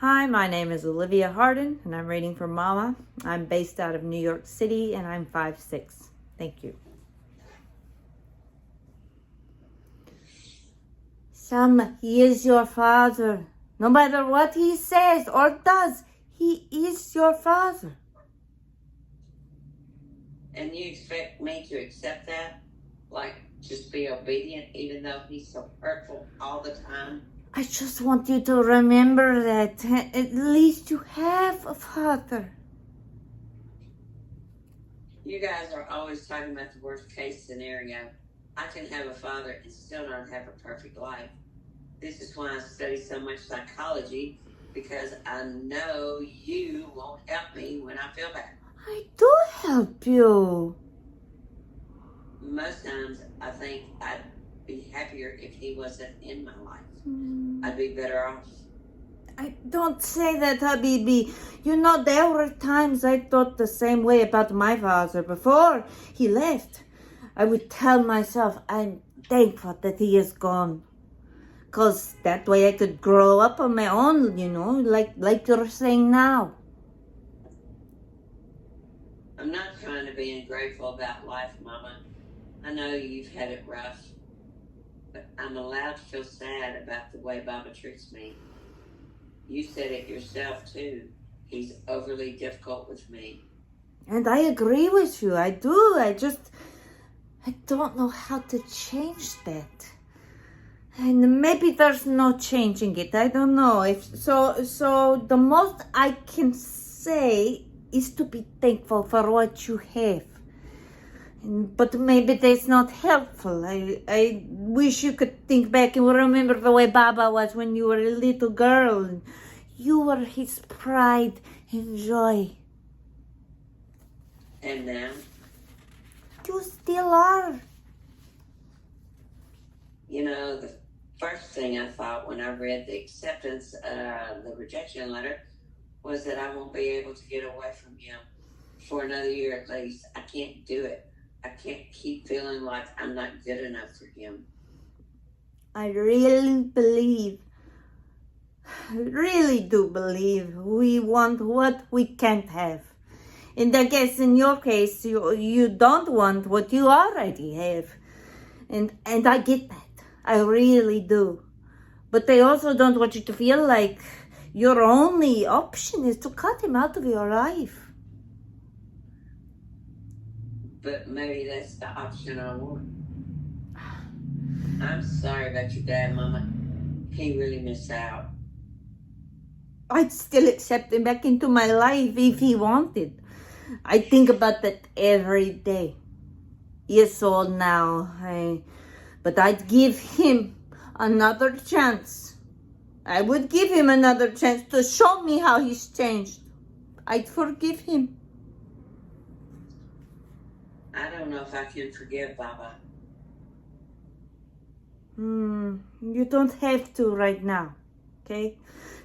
Hi, my name is Olivia Hardin, and I'm reading for Mama. I'm based out of New York City, and I'm 5'6". Thank you. Sam, he is your father. No matter what he says or does, he is your father. And you expect me to accept that? Like, just be obedient even though he's so hurtful all the time? I just want you to remember that at least you have a father. You guys are always talking about the worst case scenario. I can have a father and still not have a perfect life. This is why I study so much psychology, because I know you won't help me when I feel bad. I do help you. Most times I think I'd be happier if he wasn't in my life. I'd be better off. I don't say that, Habibi. You know, there were times I thought the same way about my father before he left. I would tell myself, I'm thankful that he is gone. Because that way I could grow up on my own, you know, like you're saying now. I'm not trying to be ungrateful about life, Mama. I know you've had it rough, but I'm allowed to feel sad about the way Baba treats me. You said it yourself, too. He's overly difficult with me. And I agree with you. I do. I don't know how to change that. And maybe there's no changing it. I don't know. So the most I can say is to be thankful for what you have. But maybe that's not helpful. I wish you could think back and remember the way Baba was when you were a little girl. And you were his pride and joy. And now? You still are. You know, the first thing I thought when I read the acceptance, the rejection letter, was that I won't be able to get away from him for another year at least. I can't do it. I can't keep feeling like I'm not good enough for him. I really do believe we want what we can't have. And I guess in your case, you don't want what you already have. And I get that. I really do. But I also don't want you to feel like your only option is to cut him out of your life. But maybe that's the option I want. I'm sorry about your dad, Mama. He really missed out. I'd still accept him back into my life if he wanted. I think about that every day. He is old now, but I'd give him another chance. I would give him another chance to show me how he's changed. I'd forgive him. I don't know if I can forgive Baba. You don't have to right now, okay?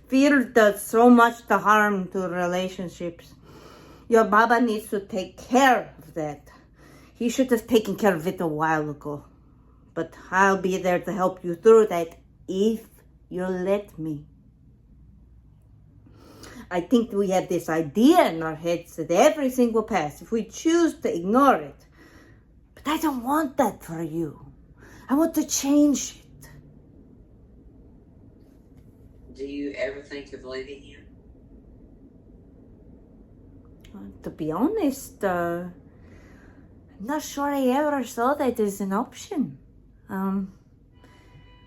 Fear does so much to harm to relationships. Your Baba needs to take care of that. He should have taken care of it a while ago. But I'll be there to help you through that if you let me. I think we have this idea in our heads that everything will pass if we choose to ignore it. But I don't want that for you. I want to change it. Do you ever think of leaving him? To be honest, I'm not sure I ever saw that as an option.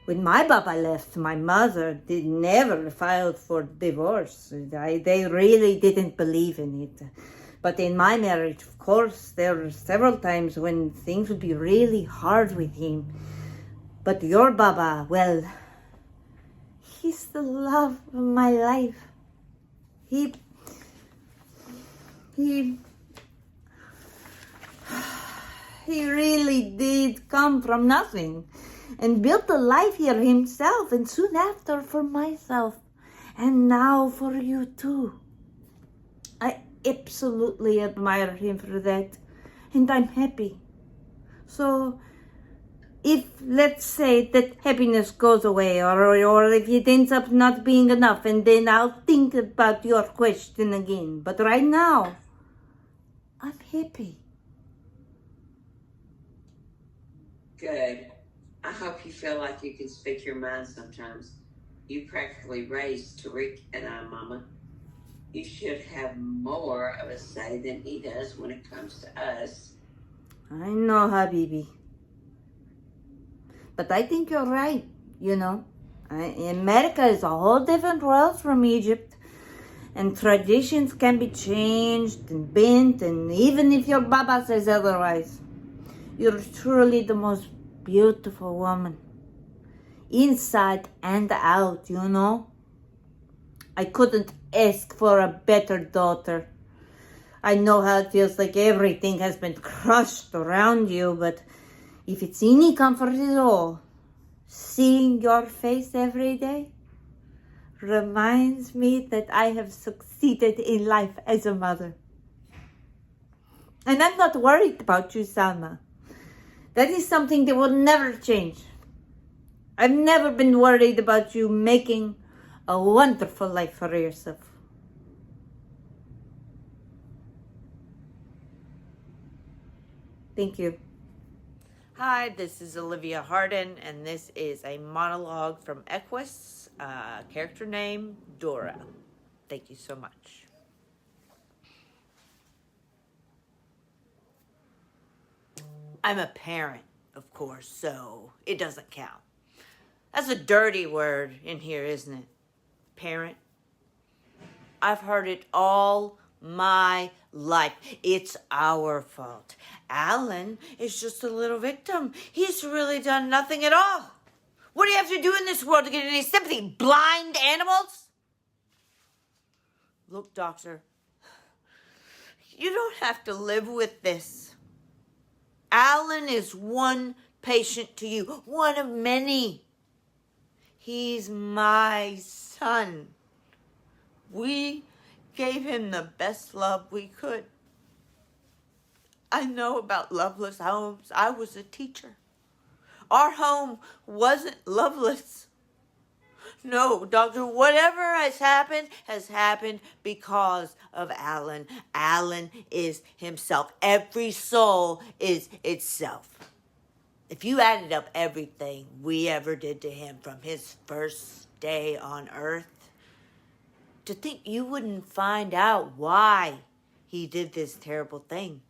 When my Baba left, my mother never filed for divorce. They really didn't believe in it. But in my marriage, of course, there were several times when things would be really hard with him. But your Baba, well, he's the love of my life. He really did come from nothing and built a life here himself, and soon after for myself, and now for you too. I absolutely admire him for that, and I'm happy. So if, let's say, that happiness goes away, or if it ends up not being enough, and then I'll think about your question again. But right now, I'm happy. Good. I hope you feel like you can speak your mind sometimes. You practically raised Tariq and I, Mama. You should have more of a say than he does when it comes to us. I know, Habibi. But I think you're right, you know. America is a whole different world from Egypt. And traditions can be changed and bent, and even if your Baba says otherwise, you're truly the most beautiful woman. Inside and out, you know. I couldn't ask for a better daughter. I know how it feels like everything has been crushed around you, but if it's any comfort at all, seeing your face every day reminds me that I have succeeded in life as a mother. And I'm not worried about you, Salma. That is something that will never change. I've never been worried about you making a wonderful life for yourself. Thank you. Hi, this is Olivia Hardin, and this is a monologue from Equus, character name Dora. Thank you so much. I'm a parent, of course, so it doesn't count. That's a dirty word in here, isn't it? Parent. I've heard it all my life. It's our fault. Alan is just a little victim. He's really done nothing at all. What do you have to do in this world to get any sympathy? Blind animals? Look, doctor, you don't have to live with this. Alan is one patient to you, one of many. He's my son. We gave him the best love we could. I know about loveless homes. I was a teacher. Our home wasn't loveless. No, doctor, whatever has happened because of Alan. Alan is himself. Every soul is itself. If you added up everything we ever did to him from his first day on earth, to think you wouldn't find out why he did this terrible thing.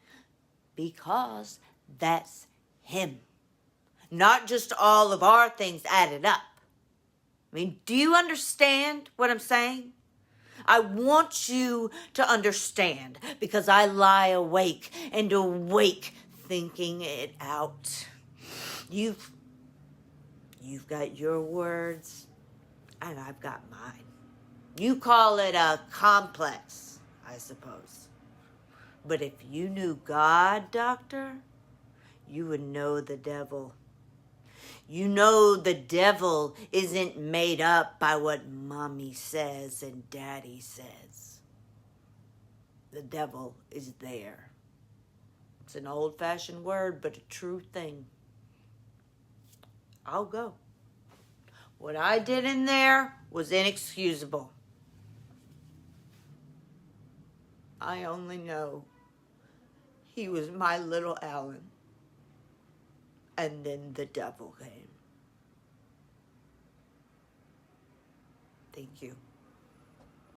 Because that's him. Not just all of our things added up. I mean, do you understand what I'm saying? I want you to understand because I lie awake and awake thinking it out. You've got your words and I've got mine. You call it a complex, I suppose. But if you knew God, doctor, you would know the devil. You know the devil isn't made up by what mommy says and daddy says. The devil is there. It's an old-fashioned word, but a true thing. I'll go. What I did in there was inexcusable. I only know he was my little Alan. And then the devil came. Thank you.